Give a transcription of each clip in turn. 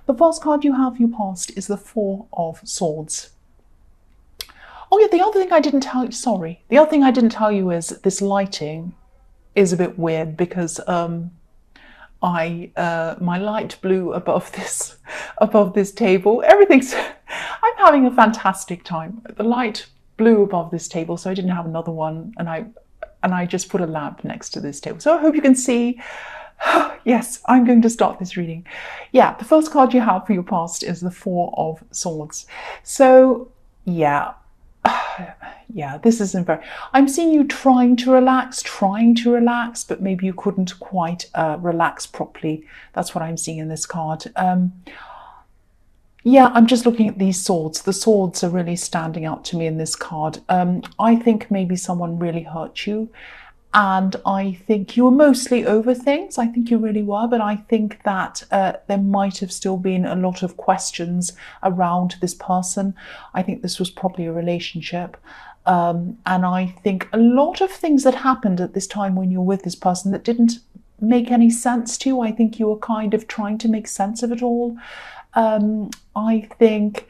The first card you have for your past is the Four of Swords. Oh yeah, the other thing I didn't tell you, sorry. The other thing I didn't tell you is this lighting is a bit weird because my light blew above this table. I'm having a fantastic time. The light blew above this table, so I didn't have another one, and I just put a lamp next to this table. So I hope you can see. Yes, I'm going to start this reading. Yeah, the first card you have for your past is the Four of Swords. So yeah, this isn't very. I'm seeing you trying to relax, but maybe you couldn't quite relax properly. That's what I'm seeing in this card. Yeah, I'm just looking at these swords. The swords are really standing out to me in this card. I think maybe someone really hurt you, and I think you were mostly over things. I think you really were, but I think that there might have still been a lot of questions around this person. I think this was probably a relationship. And I think a lot of things that happened at this time when you were with this person that didn't make any sense to you. I think you were kind of trying to make sense of it all. I think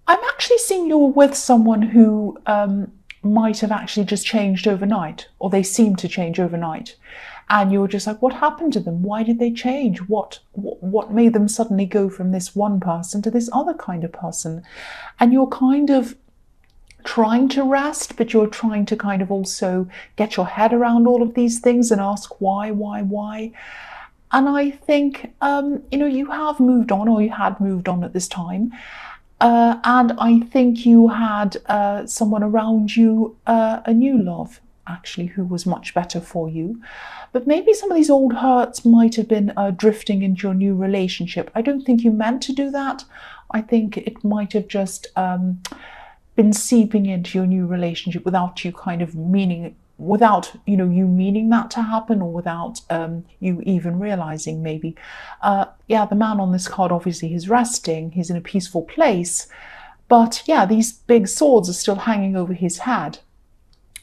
I'm actually seeing you were with someone who might have actually just changed overnight, or they seem to change overnight. And you were just like, what happened to them? Why did they change? What made them suddenly go from this one person to this other kind of person? And you're kind of trying to rest, but you're trying to kind of also get your head around all of these things and ask why. And I think, you have moved on, or you had moved on at this time. And I think you had someone around you, a new love, actually, who was much better for you. But maybe some of these old hurts might have been drifting into your new relationship. I don't think you meant to do that. I think it might have just been seeping into your new relationship without you kind of meaning it, without you meaning that to happen, or without you even realizing maybe. The man on this card, obviously he's resting, he's in a peaceful place, but yeah, these big swords are still hanging over his head.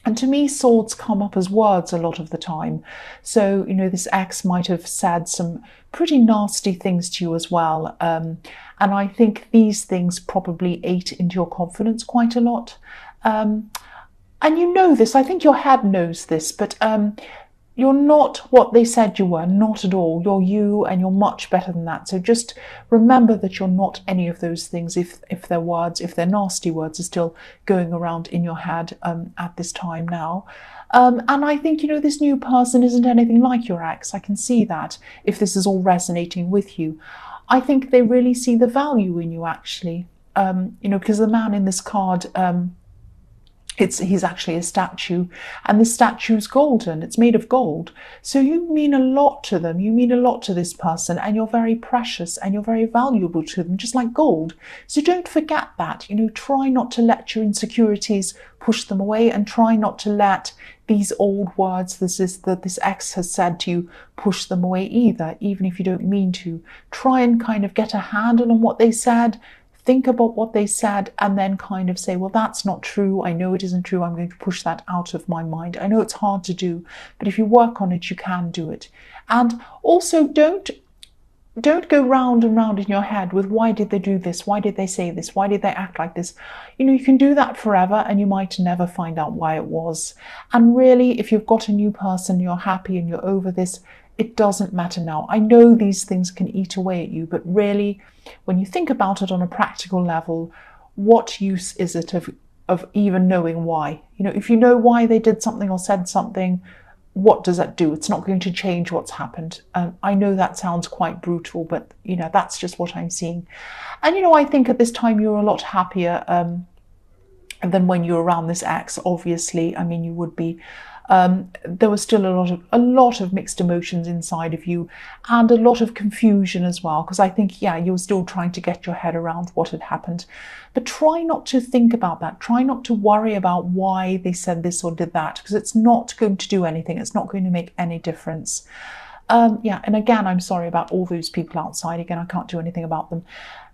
And to me, swords come up as words a lot of the time. So, this ex might have said some pretty nasty things to you as well. And I think these things probably ate into your confidence quite a lot. And you know this, I think your head knows this, but you're not what they said you were, not at all. You're you, and you're much better than that. So just remember that you're not any of those things if their words, if their nasty words are still going around in your head at this time now. And I think, this new person isn't anything like your ex. I can see that if this is all resonating with you. I think they really see the value in you, actually. Because the man in this card, he's actually a statue, and the statue's golden. It's made of gold. So you mean a lot to them. You mean a lot to this person, and you're very precious and you're very valuable to them, just like gold. So don't forget that. Try not to let your insecurities push them away, and try not to let these old words that this ex has said to you push them away either, even if you don't mean to. Try and kind of get a handle on what they said. Think about what they said, and then kind of say, well, that's not true. I know it isn't true. I'm going to push that out of my mind. I know it's hard to do, but if you work on it, you can do it. And also don't go round and round in your head with, why did they do this? Why did they say this? Why did they act like this? You can do that forever, and you might never find out why it was. And really, if you've got a new person, you're happy and you're over this, it doesn't matter now. I know these things can eat away at you, but really, when you think about it on a practical level, what use is it of even knowing why? If you know why they did something or said something, what does that do? It's not going to change what's happened. I know that sounds quite brutal, but that's just what I'm seeing. And I think at this time you're a lot happier than when you're around this ex. Obviously, I mean, you would be. There was still a lot of mixed emotions inside of you, and a lot of confusion as well, because I think, you were still trying to get your head around what had happened. But try not to think about that. Try not to worry about why they said this or did that, because it's not going to do anything. It's not going to make any difference. And again, I'm sorry about all those people outside. Again, I can't do anything about them.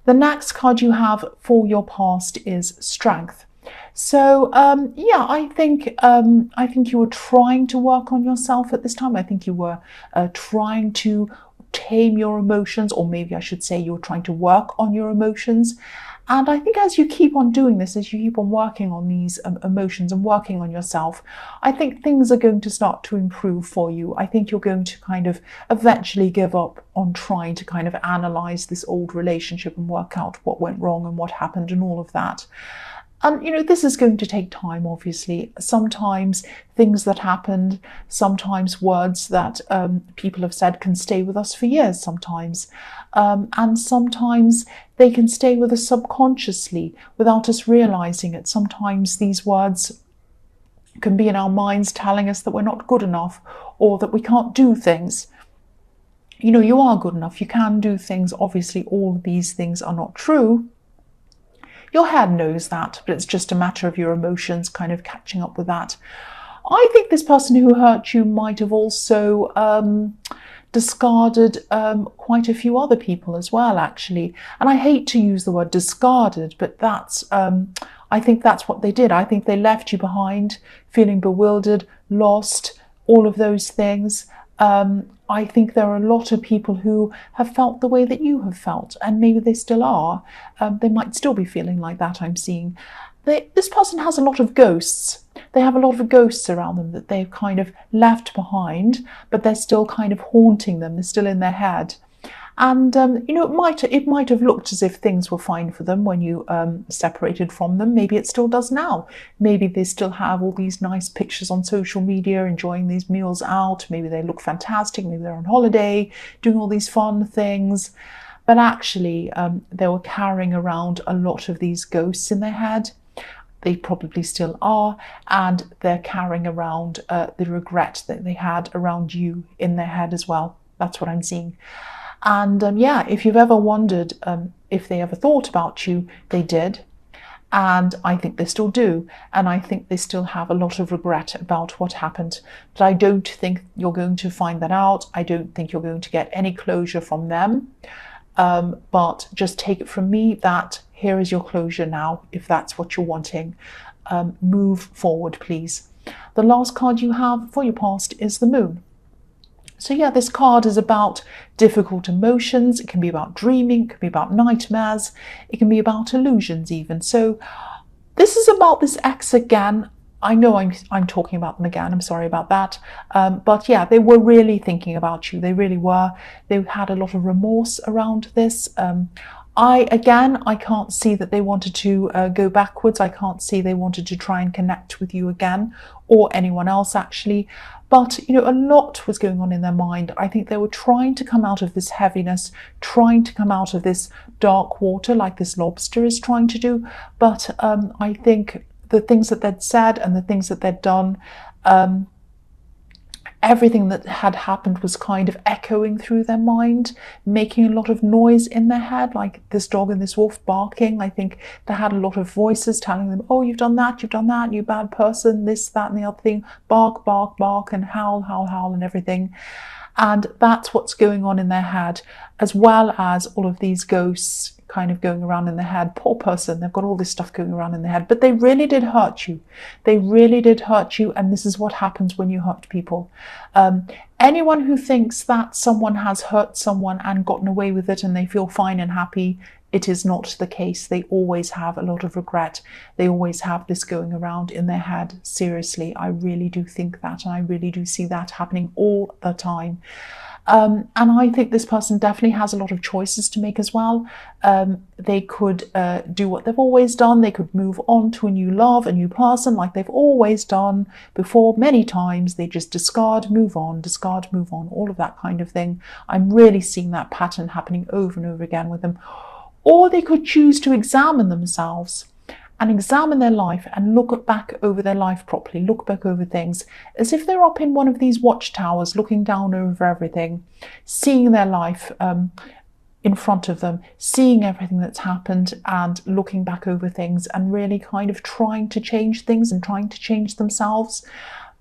The next card you have for your past is Strength. So I think you were trying to work on yourself at this time. I think you were trying to tame your emotions, or maybe I should say you're trying to work on your emotions. And I think as you keep on doing this, as you keep on working on these emotions and working on yourself, I think things are going to start to improve for you. I think you're going to kind of eventually give up on trying to kind of analyze this old relationship and work out what went wrong and what happened and all of that. And, you know, this is going to take time, obviously. Sometimes things that happened, sometimes words that people have said can stay with us for years sometimes. And sometimes they can stay with us subconsciously without us realizing it. Sometimes these words can be in our minds telling us that we're not good enough or that we can't do things. You know, you are good enough. You can do things. Obviously, all of these things are not true. Your head knows that, but it's just a matter of your emotions kind of catching up with that. I think this person who hurt you might have also discarded quite a few other people as well, actually. And I hate to use the word discarded, but that's I think that's what they did. I think they left you behind, feeling bewildered, lost, all of those things. I think there are a lot of people who have felt the way that you have felt, and maybe they still are. They might still be feeling like that, I'm seeing. This person has a lot of ghosts. They have a lot of ghosts around them that they've kind of left behind, but they're still kind of haunting them. They're still in their head. And, you know, it might have looked as if things were fine for them when you separated from them. Maybe it still does now. Maybe they still have all these nice pictures on social media, enjoying these meals out. Maybe they look fantastic. Maybe they're on holiday, doing all these fun things. But actually, they were carrying around a lot of these ghosts in their head. They probably still are. And they're carrying around the regret that they had around you in their head as well. That's what I'm seeing. And yeah, if you've ever wondered if they ever thought about you, they did. And I think they still do. And I think they still have a lot of regret about what happened. But I don't think you're going to find that out. I don't think you're going to get any closure from them. But just take it from me that here is your closure now, if that's what you're wanting. Move forward, please. The last card you have for your past is the Moon. So yeah, this card is about difficult emotions. It can be about dreaming, it can be about nightmares, it can be about illusions even. So this is about this ex again. I know I'm talking about them again, I'm sorry about that. But yeah, they were really thinking about you. They really were. They had a lot of remorse around this. I can't see that they wanted to go backwards. I can't see they wanted to try and connect with you again, or anyone else actually. But, you know, a lot was going on in their mind. I think they were trying to come out of this heaviness, trying to come out of this dark water like this lobster is trying to do. But I think the things that they'd said and the things that they'd done, everything that had happened was kind of echoing through their mind, making a lot of noise in their head, like this dog and this wolf barking. I think they had a lot of voices telling them, oh, you've done that, you bad person, this, that, and the other thing, bark, bark, bark, and howl, howl, howl, and everything. And that's what's going on in their head, as well as all of these ghosts kind of going around in their head. Poor person, they've got all this stuff going around in their head, but they really did hurt you. They really did hurt you, and this is what happens when you hurt people. Anyone who thinks that someone has hurt someone and gotten away with it and they feel fine and happy, it is not the case. They always have a lot of regret. They always have this going around in their head. Seriously, I really do think that, and I really do see that happening all the time. And I think this person definitely has a lot of choices to make as well. They could do what they've always done. They could move on to a new love, a new person, like they've always done before many times. They just discard, move on, all of that kind of thing. I'm really seeing that pattern happening over and over again with them. Or they could choose to examine themselves and examine their life and look back over their life properly, look back over things as if they're up in one of these watchtowers looking down over everything, seeing their life in front of them, seeing everything that's happened and looking back over things and really kind of trying to change things and trying to change themselves.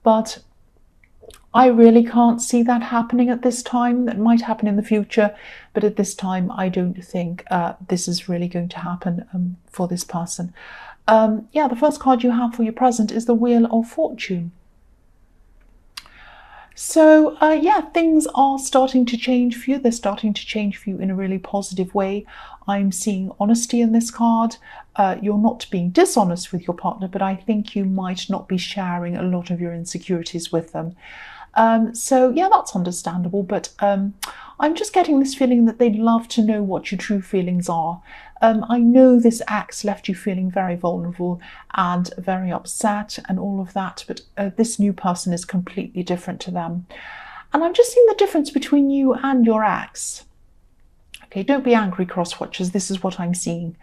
But I really can't see that happening at this time. That might happen in the future, but at this time I don't think this is really going to happen for this person. The first card you have for your present is the Wheel of Fortune. So, yeah, things are starting to change for you. They're starting to change for you in a really positive way. I'm seeing honesty in this card. You're not being dishonest with your partner, but I think you might not be sharing a lot of your insecurities with them. So, yeah, that's understandable, but I'm just getting this feeling that they'd love to know what your true feelings are. I know this ex left you feeling very vulnerable and very upset and all of that, but this new person is completely different to them. And I'm just seeing the difference between you and your ex. Okay, don't be angry, cross-watchers. This is what I'm seeing.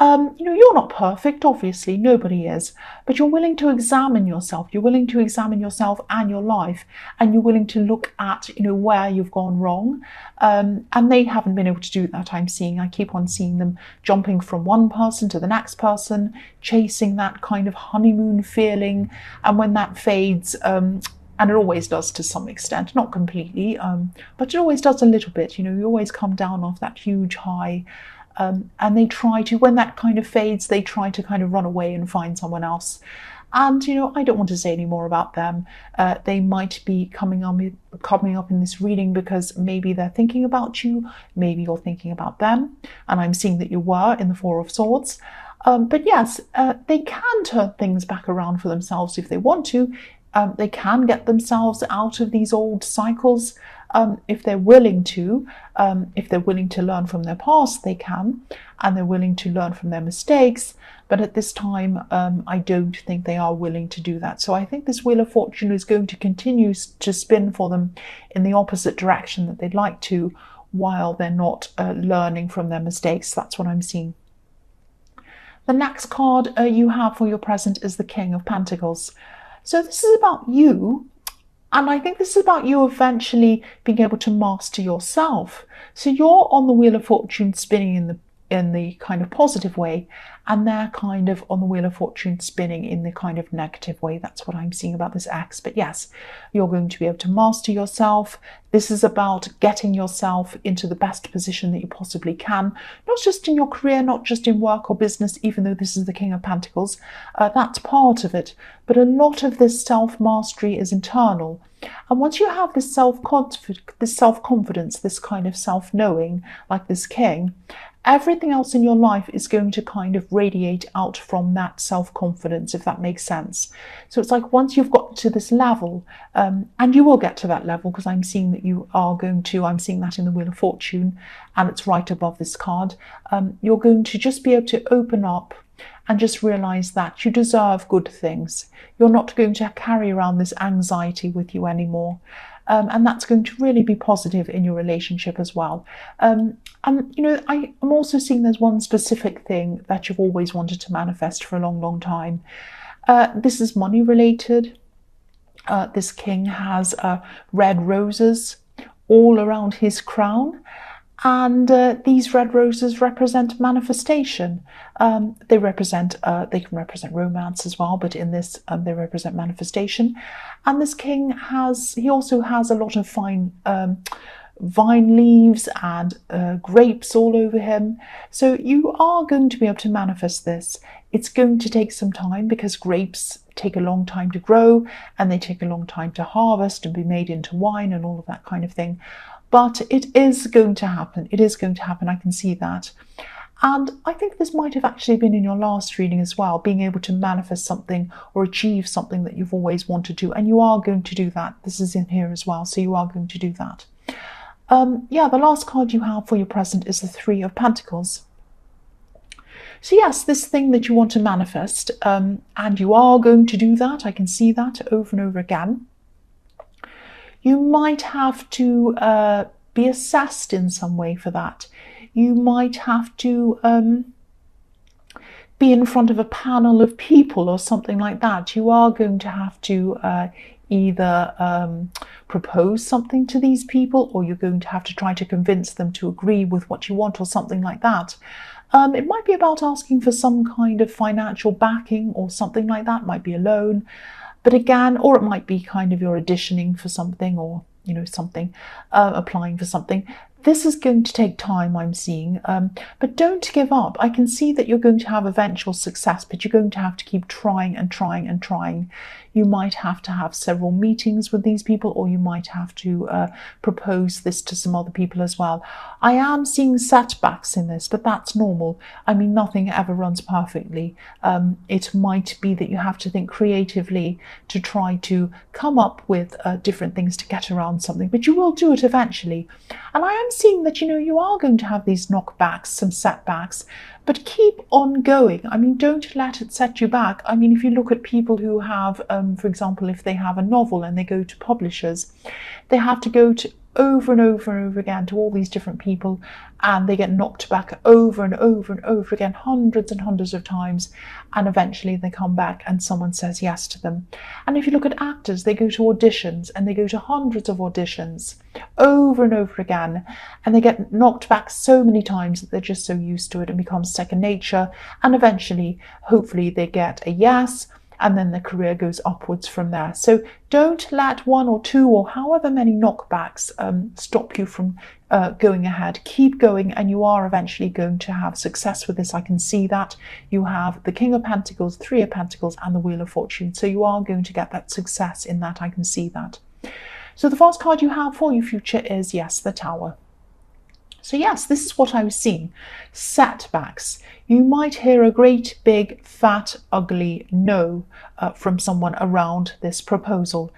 You're not perfect, obviously, nobody is, but you're willing to examine yourself. You're willing to examine yourself and your life, and you're willing to look at, where you've gone wrong. And they haven't been able to do that, I'm seeing. I keep on seeing them jumping from one person to the next person, chasing that kind of honeymoon feeling. And when that fades, and it always does to some extent, not completely, but it always does a little bit. You always come down off that huge high. And they try to, when that kind of fades, they try to kind of run away and find someone else. And, I don't want to say any more about them. They might be coming up in this reading because maybe they're thinking about you, maybe you're thinking about them. And I'm seeing that you were in the Four of Swords. But yes, they can turn things back around for themselves if they want to. They can get themselves out of these old cycles. If they're willing to, learn from their past, they can, and they're willing to learn from their mistakes. But at this time, I don't think they are willing to do that. So I think this Wheel of Fortune is going to continue to spin for them in the opposite direction that they'd like to, while they're not learning from their mistakes. That's what I'm seeing. The next card you have for your present is the King of Pentacles. So this is about you. And I think this is about you eventually being able to master yourself. So you're on the Wheel of Fortune spinning in the kind of positive way, and they're kind of on the Wheel of Fortune spinning in the kind of negative way. That's what I'm seeing about this ex. But yes, you're going to be able to master yourself. This is about getting yourself into the best position that you possibly can, not just in your career, not just in work or business, even though this is the King of Pentacles. That's part of it. But a lot of this self-mastery is internal. And once you have this self-confidence, this kind of self-knowing, like this king, everything else in your life is going to kind of radiate out from that self-confidence, if that makes sense. So it's like once you've got to this level, and you will get to that level, because I'm seeing that you are going to, I'm seeing that in the Wheel of Fortune, and it's right above this card, you're going to just be able to open up and just realize that you deserve good things. You're not going to carry around this anxiety with you anymore. And that's going to really be positive in your relationship as well. And, I'm also seeing there's one specific thing that you've always wanted to manifest for a long, long time. This is money related. This king has red roses all around his crown. And these red roses represent manifestation. They can represent romance as well, but in this, they represent manifestation. And this king he also has a lot of fine vine leaves and grapes all over him. So you are going to be able to manifest this. It's going to take some time because grapes take a long time to grow and they take a long time to harvest and be made into wine and all of that kind of thing. But it is going to happen. It is going to happen. I can see that. And I think this might have actually been in your last reading as well, being able to manifest something or achieve something that you've always wanted to. And you are going to do that. This is in here as well. So you are going to do that. The last card you have for your present is the Three of Pentacles. So yes, this thing that you want to manifest, and you are going to do that. I can see that over and over again. You might have to be assessed in some way for that. You might have to be in front of a panel of people or something like that. You are going to have to either propose something to these people, or you're going to have to try to convince them to agree with what you want or something like that. It might be about asking for some kind of financial backing or something like that. It might be a loan. But again, or it might be kind of you're auditioning for something, or, something, applying for something. This is going to take time, I'm seeing, but don't give up. I can see that you're going to have eventual success, but you're going to have to keep trying and trying and trying. You might have to have several meetings with these people, or you might have to propose this to some other people as well. I am seeing setbacks in this, but that's normal. I mean, nothing ever runs perfectly. It might be that you have to think creatively to try to come up with different things to get around something, but you will do it eventually. And I am seeing that, you are going to have these knockbacks, some setbacks, but keep on going. I mean, don't let it set you back. I mean, if you look at people who have, for example, if they have a novel and they go to publishers, they have to go to over and over and over again to all these different people, and they get knocked back over and over and over again, hundreds and hundreds of times, and eventually they come back and someone says yes to them. And if you look at actors, they go to auditions and they go to hundreds of auditions over and over again, and they get knocked back so many times that they're just so used to it and becomes second nature, and eventually, hopefully, they get a yes, and then the career goes upwards from there. So don't let one or two or however many knockbacks stop you from going ahead. Keep going, and you are eventually going to have success with this. I can see that. You have the King of Pentacles, Three of Pentacles, and the Wheel of Fortune. So you are going to get that success in that. I can see that. So the first card you have for your future is, yes, the Tower. So yes, this is what I was seeing. Setbacks. You might hear a great, big, fat, ugly no from someone around this proposal.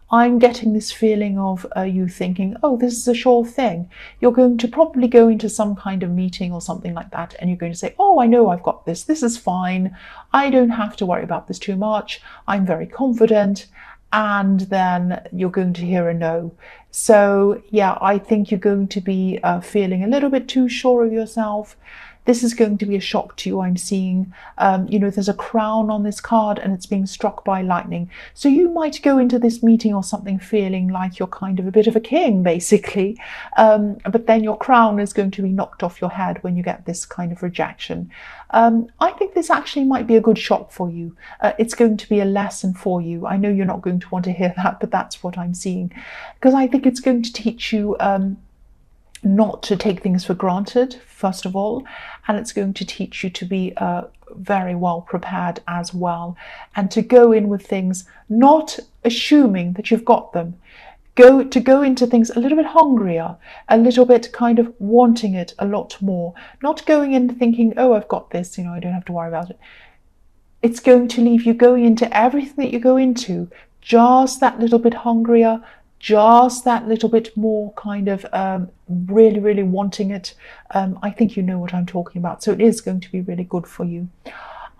I'm getting this feeling of you thinking, oh, this is a sure thing. You're going to probably go into some kind of meeting or something like that, and you're going to say, oh, I know I've got this. This is fine. I don't have to worry about this too much. I'm very confident. And then you're going to hear a no. So yeah, I think you're going to be feeling a little bit too sure of yourself. This is going to be a shock to you. I'm seeing, there's a crown on this card and it's being struck by lightning. So you might go into this meeting or something feeling like you're kind of a bit of a king, basically. But then your crown is going to be knocked off your head when you get this kind of rejection. I think this actually might be a good shock for you. It's going to be a lesson for you. I know you're not going to want to hear that, but that's what I'm seeing. Because I think it's going to teach you not to take things for granted, first of all, and it's going to teach you to be very well prepared as well, and to go in with things not assuming that you've got them. Go into things a little bit hungrier, a little bit kind of wanting it a lot more, not going in thinking, oh, I've got this, I don't have to worry about it. It's going to leave you going into everything that you go into just that little bit hungrier, just that little bit more kind of really, really wanting it. I think you know what I'm talking about. So it is going to be really good for you.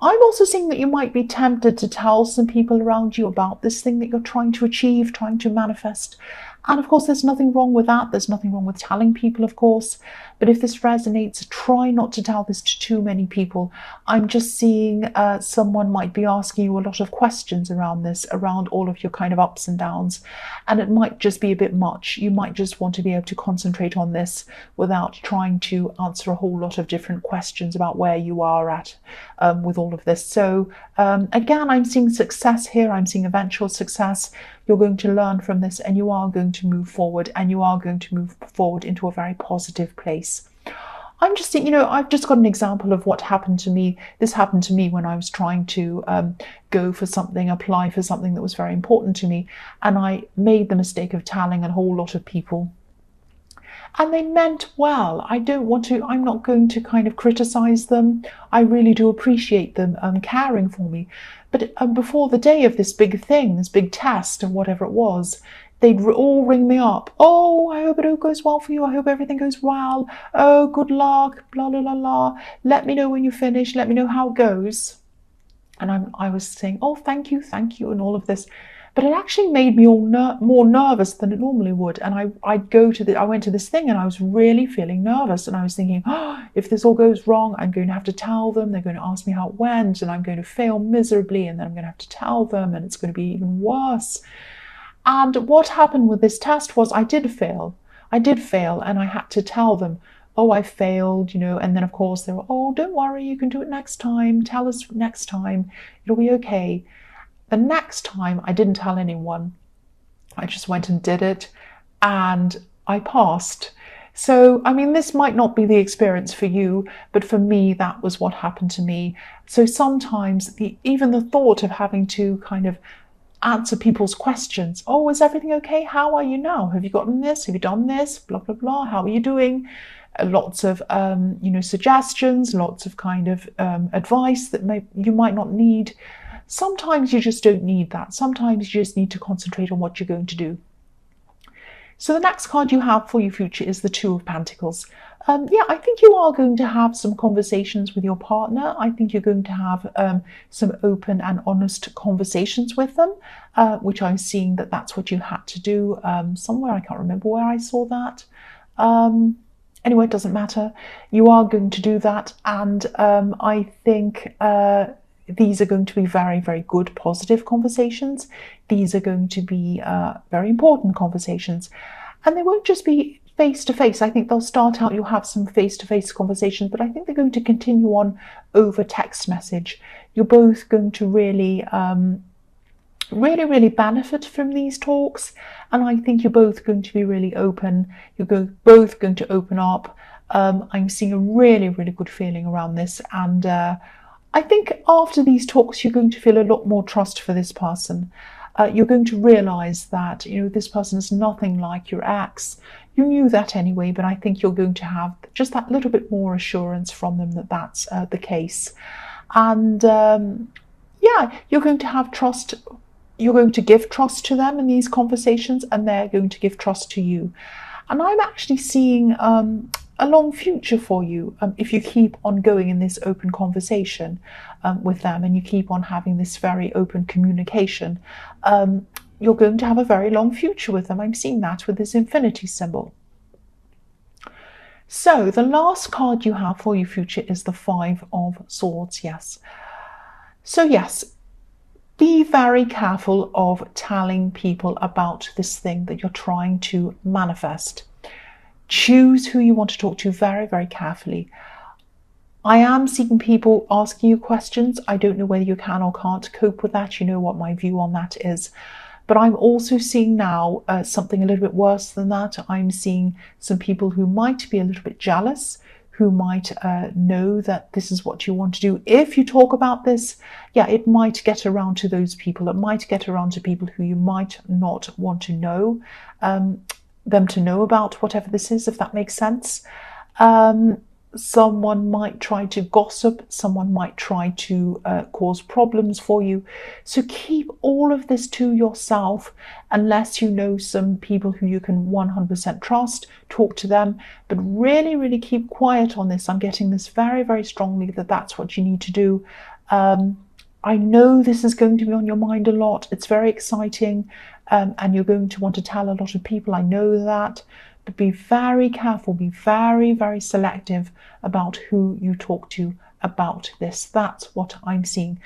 I'm also seeing that you might be tempted to tell some people around you about this thing that you're trying to achieve, trying to manifest. And of course, there's nothing wrong with that. There's nothing wrong with telling people, of course. But if this resonates, try not to tell this to too many people. I'm just seeing someone might be asking you a lot of questions around this, around all of your kind of ups and downs. And it might just be a bit much. You might just want to be able to concentrate on this without trying to answer a whole lot of different questions about where you are at with all of this. So again, I'm seeing success here. I'm seeing eventual success. You're going to learn from this, and you are going to move forward, and you are going to move forward into a very positive place. I'm just thinking, I've just got an example of what happened to me. This happened to me when I was trying to go for something, apply for something that was very important to me, and I made the mistake of telling a whole lot of people. And they meant well. I'm not going to kind of criticize them. I really do appreciate them caring for me. But before the day of this big thing, this big test or whatever it was, they'd all ring me up. Oh, I hope it all goes well for you. I hope everything goes well. Oh, good luck, blah, blah, blah, blah. Let me know when you finish. Let me know how it goes. And I was saying, oh, thank you, and all of this. But it actually made me more nervous than it normally would. And I went to this thing and I was really feeling nervous. And I was thinking, oh, if this all goes wrong, I'm going to have to tell them. They're going to ask me how it went, and I'm going to fail miserably. And then I'm going to have to tell them, and it's going to be even worse. And what happened with this test was I did fail, and I had to tell them, oh, I failed, and then of course they were, oh, don't worry, you can do it next time. Tell us next time. It'll be okay. The next time I didn't tell anyone. I just went and did it, and I passed. So, I mean, this might not be the experience for you, but for me, that was what happened to me. So sometimes even the thought of having to kind of answer people's questions. Oh, is everything okay? How are you now? Have you gotten this? Have you done this? Blah, blah, blah. How are you doing? Lots of, suggestions, lots of kind of advice that you might not need. Sometimes you just don't need that. Sometimes you just need to concentrate on what you're going to do. So the next card you have for your future is the Two of Pentacles. I think you are going to have some conversations with your partner. I think you're going to have some open and honest conversations with them, which I'm seeing that's what you had to do somewhere. I can't remember where I saw that. Anyway, it doesn't matter. You are going to do that, and I think these are going to be very, very good, positive conversations. These are going to be very important conversations. And they won't just be face-to-face. I think they'll start out, you'll have some face-to-face conversations, but I think they're going to continue on over text message. You're both going to really, really benefit from these talks. And I think you're both going to be really open. You're both going to open up. I'm seeing a really, really good feeling around this. And I think after these talks, you're going to feel a lot more trust for this person. You're going to realize that, this person is nothing like your ex. You knew that anyway, but I think you're going to have just that little bit more assurance from them that that's the case. And you're going to have trust. You're going to give trust to them in these conversations, and they're going to give trust to you. And I'm actually seeing a long future for you if you keep on going in this open conversation with them, and you keep on having this very open communication. You're going to have a very long future with them. I'm seeing that with this infinity symbol. So the last card you have for your future is the Five of Swords. Yes. So yes, be very careful of telling people about this thing that you're trying to manifest. Choose who you want to talk to very, very carefully. I am seeing people asking you questions. I don't know whether you can or can't cope with that. You know what my view on that is. But I'm also seeing now something a little bit worse than that. I'm seeing some people who might be a little bit jealous, who might know that this is what you want to do. If you talk about this, it might get around to those people. It might get around to people who you might not want to know, them to know about whatever this is, if that makes sense. Someone might try to gossip, someone might try to cause problems for you. So keep all of this to yourself unless you know some people who you can 100% trust. Talk to them, but really, really keep quiet on this. I'm getting this very, very strongly that that's what you need to do. I know this is going to be on your mind a lot. It's very exciting, and you're going to want to tell a lot of people. I know that. But be very careful, be very, very selective about who you talk to about this. That's what I'm seeing.